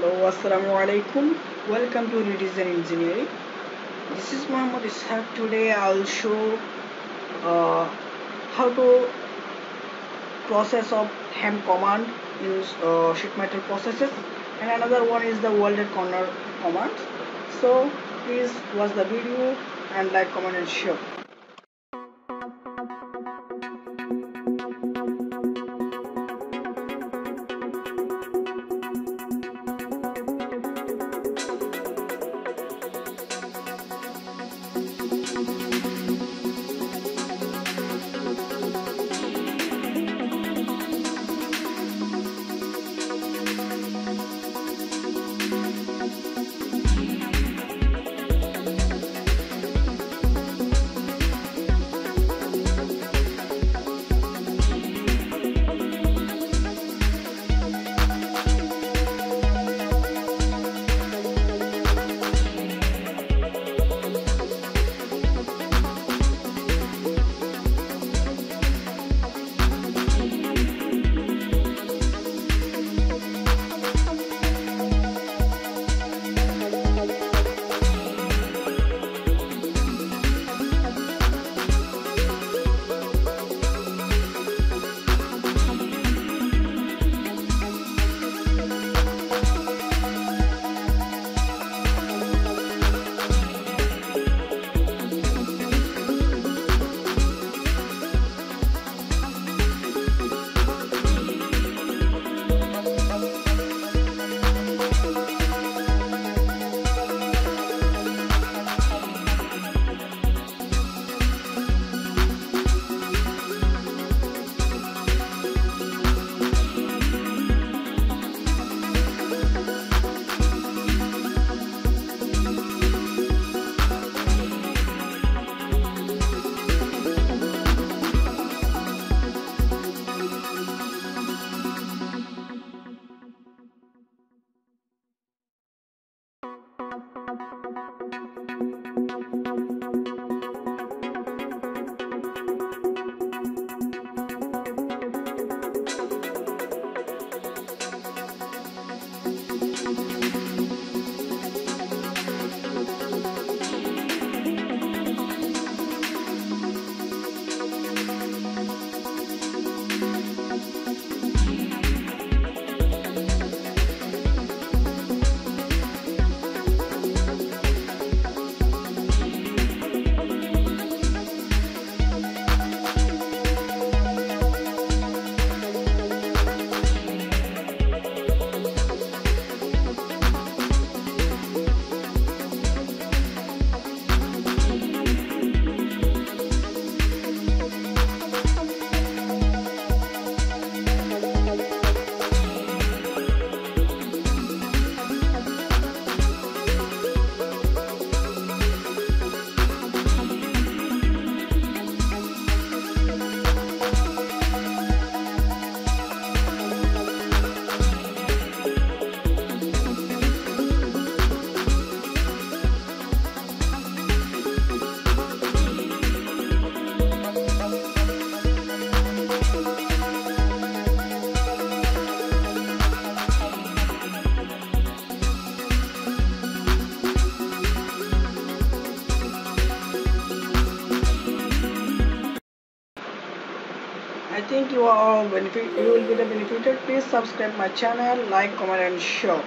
Hello, Assalamu alaikum. Welcome to Redesign Engineering. This is Muhammad Ishaq. Today I'll show uh, how to process of hem command in sheet metal processes, and another one is the welded corner command. So please watch the video and like, comment, and share. I think you will be benefited. Please subscribe my channel, like, comment, and share.